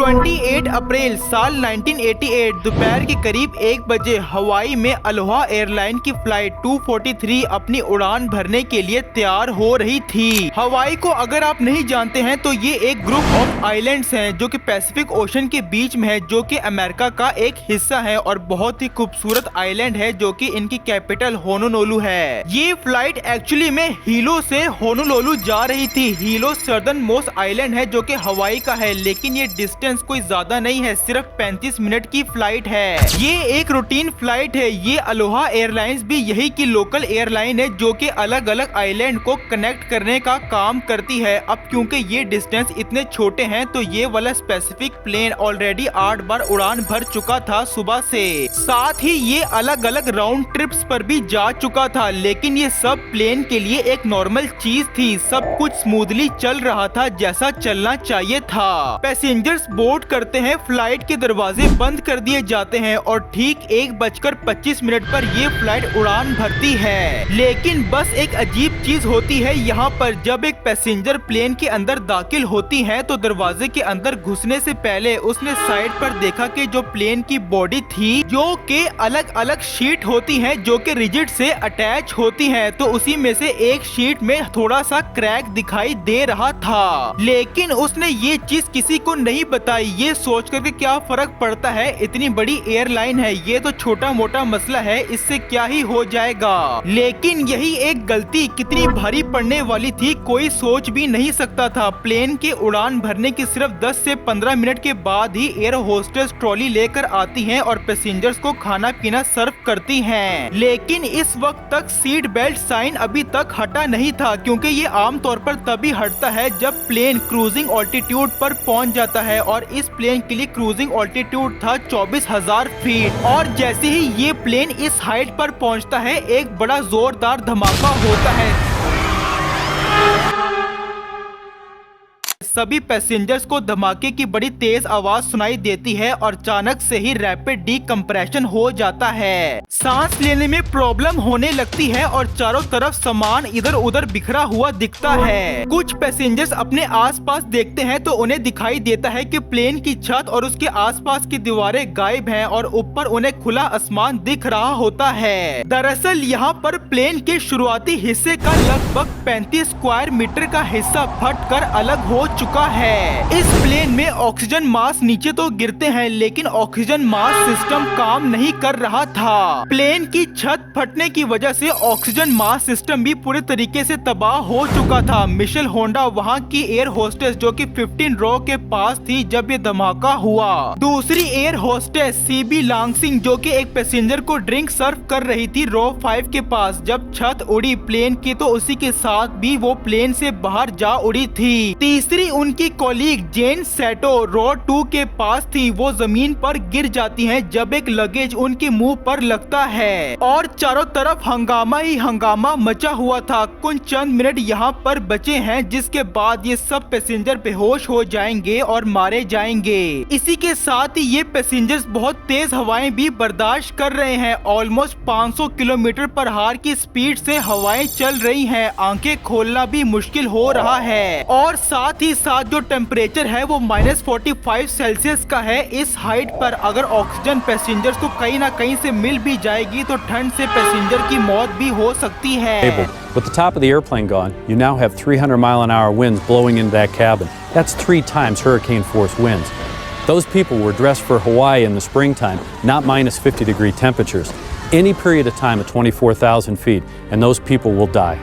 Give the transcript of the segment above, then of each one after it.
28 अप्रैल साल 1988 दोपहर के करीब 1 बजे हवाई में अलोहा एयरलाइन की फ्लाइट 243 अपनी उड़ान भरने के लिए तैयार हो रही थी। हवाई को अगर आप नहीं जानते हैं तो ये एक ग्रुप ऑफ आइलैंड्स हैं जो कि पैसिफिक ओशन के बीच में है, जो कि अमेरिका का एक हिस्सा है और बहुत ही खूबसूरत आइलैंड है जो कि इनकी कैपिटल होनोलुलु है। ये फ्लाइट एक्चुअली में हीलो से होनोलुलु जा रही थी। हीलो सदर्न मोस्ट आइलैंड है जो कि हवाई का है, लेकिन ये डिस्टेंस कोई ज्यादा नहीं है, सिर्फ 35 मिनट की फ्लाइट है। ये एक रूटीन फ्लाइट है। ये अलोहा एयरलाइंस भी यही की लोकल एयरलाइन है जो कि अलग अलग आइलैंड को कनेक्ट करने का काम करती है। अब क्योंकि ये डिस्टेंस इतने छोटे हैं तो ये वाला स्पेसिफिक प्लेन ऑलरेडी 8 बार उड़ान भर चुका था सुबह से। साथ ही ये अलग अलग राउंड ट्रिप्स पर भी जा चुका था, लेकिन ये सब प्लेन के लिए एक नॉर्मल चीज थी। सब कुछ स्मूथली चल रहा था जैसा चलना चाहिए था। पैसेंजर्स बोर्ड करते हैं, फ्लाइट के दरवाजे बंद कर दिए जाते हैं और ठीक 1:25 पर ये फ्लाइट उड़ान भरती है। लेकिन बस एक अजीब चीज होती है यहाँ पर। जब एक पैसेंजर प्लेन के अंदर दाखिल होती है तो दरवाजे के अंदर घुसने से पहले उसने साइड पर देखा कि जो प्लेन की बॉडी थी जो कि अलग अलग शीट होती हैं जो कि रिजिड से अटैच होती हैं, तो उसी में से एक शीट में थोड़ा सा क्रैक दिखाई दे रहा था। लेकिन उसने ये चीज किसी को नहीं बताई। ये सोच कर के क्या फर्क पड़ता है, इतनी बड़ी एयरलाइन है, ये तो छोटा मोटा मसला है, इससे क्या ही हो जाएगा। लेकिन यही एक गलती कितनी भारी पड़ने वाली थी कोई सोच भी नहीं सकता था। प्लेन के उड़ान भरने के सिर्फ 10 से 15 मिनट के बाद ही एयर होस्टेस ट्रॉली लेकर आती हैं और पैसेंजर्स को खाना पीना सर्व करती हैं। लेकिन इस वक्त तक सीट बेल्ट साइन अभी तक हटा नहीं था, क्योंकि ये आमतौर पर तभी हटता है जब प्लेन क्रूजिंग ऑल्टीट्यूड पर पहुंच जाता है और इस प्लेन के लिए क्रूजिंग ऑल्टीट्यूड था 24,000 फीट। और जैसे ही ये प्लेन इस हाइट पर पहुंचता है एक बड़ा जोरदार धमाका होता है। सभी पैसेंजर्स को धमाके की बड़ी तेज आवाज सुनाई देती है और अचानक से ही रैपिड डीकम्प्रेशन हो जाता है। सांस लेने में प्रॉब्लम होने लगती है और चारों तरफ सामान इधर उधर बिखरा हुआ दिखता है। कुछ पैसेंजर्स अपने आसपास देखते हैं तो उन्हें दिखाई देता है कि प्लेन की छत और उसके आसपास की दीवारें गायब हैं और ऊपर उन्हें खुला आसमान दिख रहा होता है। दरअसल यहाँ पर प्लेन के शुरुआती हिस्से का लगभग 35 स्क्वायर मीटर का हिस्सा फट कर अलग हो चुका है। इस प्लेन में ऑक्सीजन मास्क नीचे तो गिरते हैं, लेकिन ऑक्सीजन मास्क सिस्टम काम नहीं कर रहा था। प्लेन की छत फटने की वजह से ऑक्सीजन मास्क सिस्टम भी पूरे तरीके से तबाह हो चुका था। मिशेल होंडा वहां की एयर होस्टेस जो कि 15 रो के पास थी जब ये धमाका हुआ। दूसरी एयर होस्टेस सीबी लांगसिंग जो कि एक पैसेंजर को ड्रिंक सर्व कर रही थी रो 5 के पास। जब छत उड़ी प्लेन की तो उसी के साथ भी वो प्लेन से बाहर जा उड़ी थी। तीसरी उनकी कॉलीग जेन सेटो रो 2 के पास थी। वो जमीन पर गिर जाती हैं जब एक लगेज उनके मुंह पर लगता है और चारों तरफ हंगामा ही हंगामा मचा हुआ था। कुछ चंद मिनट यहाँ पर बचे हैं जिसके बाद ये सब पैसेंजर बेहोश हो जाएंगे और मारे जाएंगे। इसी के साथ ही ये पैसेंजर्स बहुत तेज हवाएं भी बर्दाश्त कर रहे हैं। ऑलमोस्ट 500 किलोमीटर पर हार की स्पीड से हवाएं चल रही हैं। आंखें खोलना भी मुश्किल हो रहा है और साथ ही साथ जो टेम्परेचर है वो -45 सेल्सियस का है। इस हाइट पर अगर ऑक्सीजन पैसेंजर्स को कहीं ना कहीं से मिल भी जाएगी तो ठंड से पैसेंजर की मौत भी हो सकती है। With the top of the airplane gone, you now have 300-mile-an-hour winds blowing into that cabin. That's 3 times hurricane-force winds. Those people were dressed for Hawaii in the springtime, not -50-degree temperatures. Any period of time at 24,000 feet, and those people will die.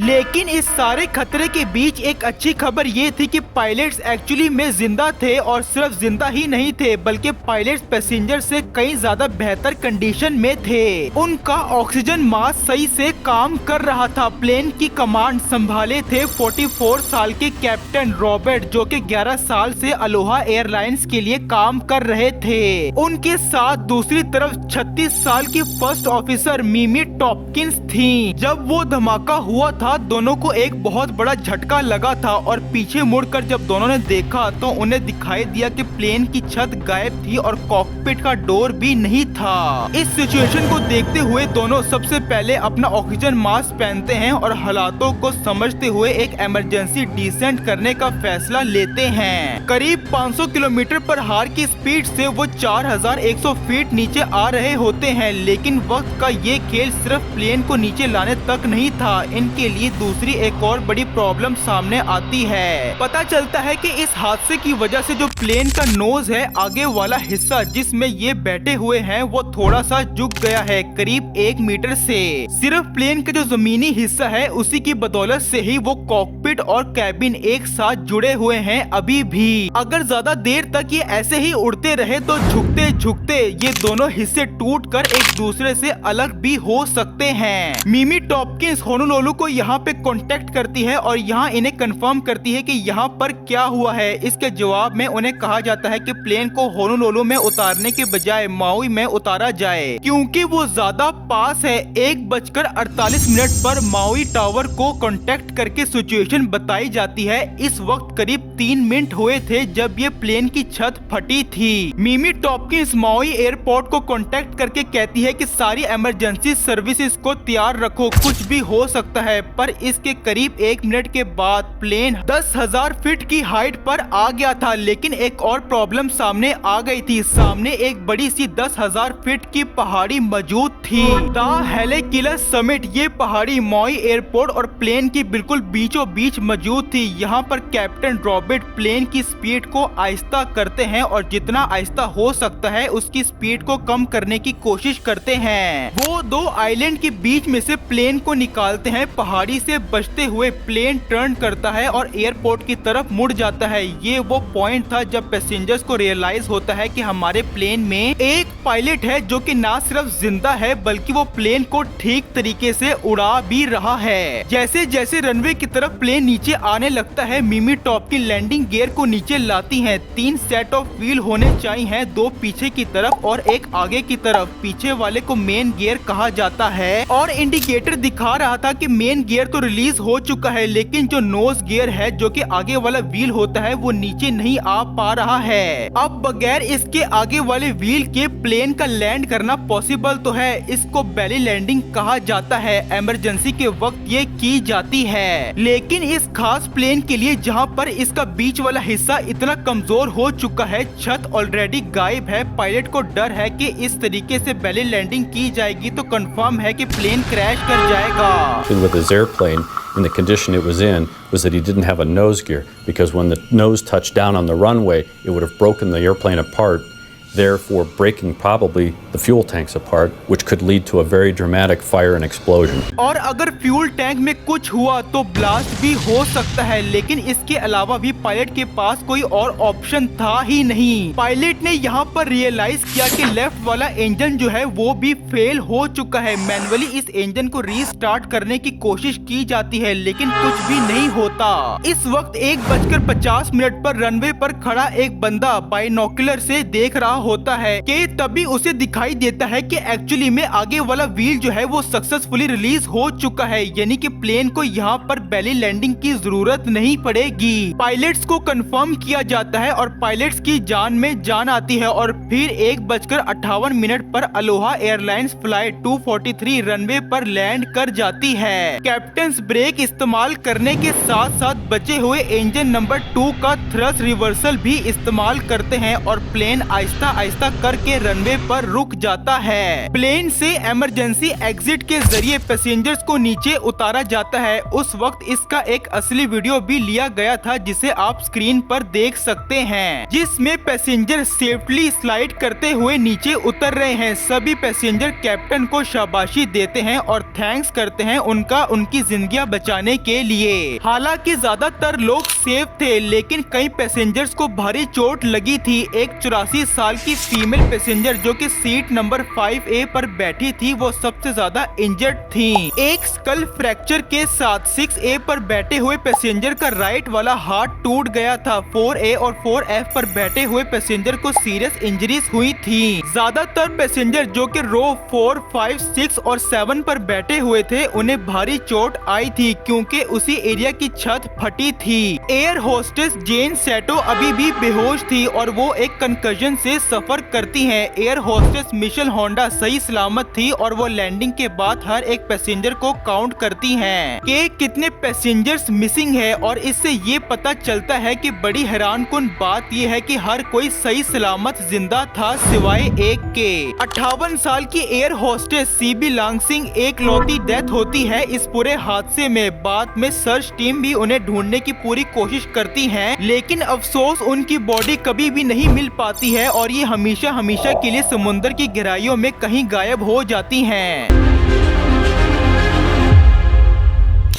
लेकिन इस सारे खतरे के बीच एक अच्छी खबर ये थी कि पायलट्स एक्चुअली में जिंदा थे और सिर्फ जिंदा ही नहीं थे बल्कि पायलट्स पैसेंजर से कई ज्यादा बेहतर कंडीशन में थे। उनका ऑक्सीजन मास्क सही से काम कर रहा था। प्लेन की कमांड संभाले थे 44 साल के कैप्टन रॉबर्ट जो कि 11 साल से अलोहा एयरलाइंस के लिए काम कर रहे थे। उनके साथ दूसरी तरफ 36 साल की फर्स्ट ऑफिसर मिमी टॉपकिंस थी। जब वो धमाका हुआ था साथ दोनों को एक बहुत बड़ा झटका लगा था और पीछे मुड़कर जब दोनों ने देखा तो उन्हें दिखाई दिया कि प्लेन की छत गायब थी और कॉकपिट का डोर भी नहीं था। इस सिचुएशन को देखते हुए दोनों सबसे पहले अपना ऑक्सीजन मास्क पहनते हैं और हालातों को समझते हुए एक इमरजेंसी डिसेंट करने का फैसला लेते हैं। करीब 500 किलोमीटर पर हार की स्पीड से वो 4100 फीट नीचे आ रहे होते हैं, लेकिन वक्त का ये खेल सिर्फ प्लेन को नीचे लाने तक नहीं था। इनके लिए दूसरी एक और बड़ी प्रॉब्लम सामने आती है। पता चलता है कि इस हादसे की वजह से जो प्लेन का नोज है, आगे वाला हिस्सा जिसमें ये बैठे हुए हैं, वो थोड़ा सा झुक गया है करीब 1 मीटर से। सिर्फ प्लेन का जो जमीनी हिस्सा है उसी की बदौलत से ही वो कॉकपिट और कैबिन एक साथ जुड़े हुए हैं अभी भी। अगर ज्यादा देर तक ये ऐसे ही उड़ते रहे तो झुकते झुकते ये दोनों हिस्से टूटकर एक दूसरे से अलग भी हो सकते हैं। मिमी टॉपकिंस होनोलुलु को यहाँ पे कांटेक्ट करती है और यहाँ इन्हें कंफर्म करती है कि यहाँ पर क्या हुआ है। इसके जवाब में उन्हें कहा जाता है कि प्लेन को होनोलुलु में उतारने के बजाय माउई में उतारा जाए क्योंकि वो ज्यादा पास है। 1:48 पर माउई टावर को कांटेक्ट करके सिचुएशन बताई जाती है। इस वक्त करीब 3 मिनट हुए थे जब ये प्लेन की छत फटी थी। मिमी टॉपकिंस माउई एयरपोर्ट को कांटेक्ट करके कहती है कि सारी इमरजेंसी सर्विसेज को तैयार रखो, कुछ भी हो सकता है। पर इसके करीब 1 मिनट के बाद प्लेन 10,000 फीट की हाइट पर आ गया था, लेकिन एक और प्रॉब्लम सामने आ गई थी। सामने एक बड़ी सी 10,000 फीट की पहाड़ी मौजूद थी। द हेलेकिलस समिट, ये पहाड़ी माउई एयरपोर्ट और प्लेन की बिल्कुल बीचों बीच मौजूद थी। यहाँ पर कैप्टन रॉबर्ट प्लेन की स्पीड को आहिस्ता करते हैं और जितना आहिस्ता हो सकता है उसकी स्पीड को कम करने की कोशिश करते हैं। वो 2 आइलैंड के बीच में से प्लेन को निकालते हैं। पहाड़ी से बचते हुए प्लेन टर्न करता है और एयरपोर्ट की तरफ मुड़ जाता है। ये वो पॉइंट था जब पैसेंजर्स को रियलाइज होता है कि हमारे प्लेन में एक पायलट है जो कि ना सिर्फ जिंदा है बल्कि वो प्लेन को ठीक तरीके से उड़ा भी रहा है। जैसे जैसे रनवे की तरफ प्लेन नीचे आने लगता है, मिमी टॉप की लैंडिंग गियर को नीचे लाती हैं। 3 सेट ऑफ व्हील होने चाहिए, 2 पीछे की तरफ और एक आगे की तरफ। पीछे वाले को मेन गियर कहा जाता है और इंडिकेटर दिखा रहा था कि मेन गियर तो रिलीज हो चुका है, लेकिन जो नोज गियर है जो कि आगे वाला व्हील होता है वो नीचे नहीं आ पा रहा है। अब बगैर इसके आगे वाले व्हील के प्लेन का लैंड करना पॉसिबल तो है, इसको बेली लैंडिंग कहा जाता है। इमरजेंसी के वक्त ये की जाती है, लेकिन इस खास प्लेन के लिए जहाँ पर इसका बीच वाला हिस्सा इतना कमजोर हो चुका है, छत ऑलरेडी गायब है, पायलट को डर है कि इस तरीके से बेली लैंडिंग की जाएगी तो कंफर्म है कि प्लेन क्रैश कर जाएगा। With his airplane in the condition it was in was that he didn't have a nose gear, because when the nose touched down on the runway it would have broken the airplane apart, therefore breaking probably the fuel tanks apart, which could lead to a very dramatic fire and explosion. और अगर fuel tank में कुछ हुआ तो blast भी हो सकता है, लेकिन इसके अलावा भी पायलट के पास कोई और ऑप्शन था ही नहीं। पायलट ने यहाँ पर रियलाइज किया कि लेफ्ट वाला इंजन जो है वो भी फेल हो चुका है। मैनुअली इस इंजन को रीस्टार्ट करने की कोशिश की जाती है, लेकिन कुछ भी नहीं होता। इस वक्त 1:50 पर रनवे पर खड़ा एक बंदा बाइनोकुलर से देख रहा होता है कि तभी उसे दिखाई देता है कि एक्चुअली में आगे वाला व्हील जो है वो सक्सेसफुली रिलीज हो चुका है, यानी कि प्लेन को यहाँ पर बेली लैंडिंग की जरूरत नहीं पड़ेगी। पायलट्स को कंफर्म किया जाता है और पायलट्स की जान में जान आती है और फिर 1:58 पर अलोहा एयरलाइंस फ्लाइट 243 रनवे पर लैंड कर जाती है। कैप्टन्स ब्रेक इस्तेमाल करने के साथ साथ बचे हुए इंजन नंबर 2 का थ्रस्ट रिवर्सल भी इस्तेमाल करते हैं और प्लेन आहिस्ता आहिस्ता करके रनवे पर रुक जाता है। प्लेन से इमरजेंसी एग्जिट के जरिए पैसेंजर्स को नीचे उतारा जाता है। उस वक्त इसका एक असली वीडियो भी लिया गया था जिसे आप स्क्रीन पर देख सकते हैं, जिसमें पैसेंजर सेफ्टली स्लाइड करते हुए नीचे उतर रहे हैं। सभी पैसेंजर कैप्टन को शाबाशी देते हैं और थैंक्स करते हैं उनका उनकी जिंदगियां बचाने के लिए। हालांकि ज्यादातर लोग सेफ थे, लेकिन कई पैसेंजर्स को भारी चोट लगी थी। एक 84 साल की फीमेल पैसेंजर जो कि सीट नंबर 5A पर बैठी थी वो सबसे ज्यादा इंजर्ड थी। एक स्कल फ्रैक्चर के साथ 6A पर बैठे हुए पैसेंजर का राइट वाला हाथ टूट गया था। 4A और 4F पर बैठे हुए पैसेंजर को सीरियस इंजरीज हुई थी। ज्यादातर पैसेंजर जो कि रो 4, 5, 6 और 7 पर बैठे हुए थे उन्हें भारी चोट आई थी क्योंकि उसी एरिया की छत फटी थी। एयर होस्टेस जेन सेटो अभी भी बेहोश थी और वो एक कंकशन से सफर करती हैं। एयर होस्टेस मिशेल होंडा सही सलामत थी और वो लैंडिंग के बाद हर एक पैसेंजर को काउंट करती हैं कि कितने पैसेंजर्स मिसिंग है और इससे ये पता चलता है कि बड़ी हैरानकुन बात ये है कि हर कोई सही सलामत जिंदा था सिवाय एक के। 58 साल की एयर होस्टेस सीबी लांगसिंग एक लौती डेथ होती है इस पूरे हादसे में। बाद में सर्च टीम भी उन्हें ढूंढने की पूरी कोशिश करती है लेकिन अफसोस उनकी बॉडी कभी भी नहीं मिल पाती है और ये हमेशा हमेशा के लिए समुद्र की गहराइयों में कहीं गायब हो जाती हैं।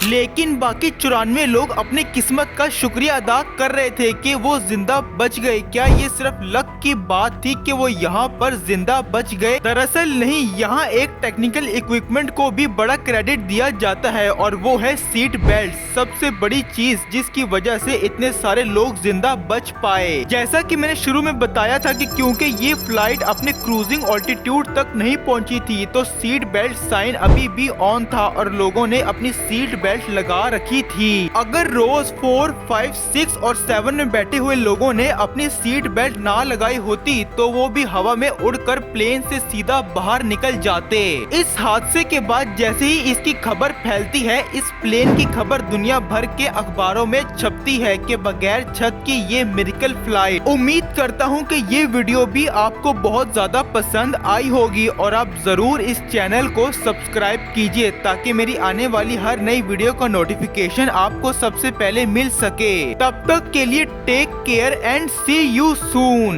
लेकिन बाकी 94 लोग अपनी किस्मत का शुक्रिया अदा कर रहे थे कि वो जिंदा बच गए। क्या ये सिर्फ लक की बात थी कि वो यहाँ पर जिंदा बच गए? दरअसल नहीं, यहाँ एक टेक्निकल इक्विपमेंट को भी बड़ा क्रेडिट दिया जाता है और वो है सीट बेल्ट। सबसे बड़ी चीज जिसकी वजह से इतने सारे लोग जिंदा बच पाए। जैसा कि मैंने शुरू में बताया था कि क्योंकि ये फ्लाइट अपने क्रूजिंग ऑल्टीट्यूड तक नहीं पहुंची थी तो सीट बेल्ट साइन अभी भी ऑन था और लोगों ने अपनी सीट बेल्ट लगा रखी थी। अगर रोज 4, 5, 6 और 7 में बैठे हुए लोगों ने अपनी सीट बेल्ट ना लगाई होती तो वो भी हवा में उड़कर प्लेन से सीधा बाहर निकल जाते। इस हादसे के बाद जैसे ही इसकी खबर फैलती है इस प्लेन की खबर दुनिया भर के अखबारों में छपती है कि बगैर छत की ये मिरेकल फ्लाइट। उम्मीद करता हूँ कि ये वीडियो भी आपको बहुत ज्यादा पसंद आई होगी और आप जरूर इस चैनल को सब्सक्राइब कीजिए ताकि मेरी आने वाली हर नई वीडियो का नोटिफिकेशन आपको सबसे पहले मिल सके। तब तक के लिए take care and see you soon.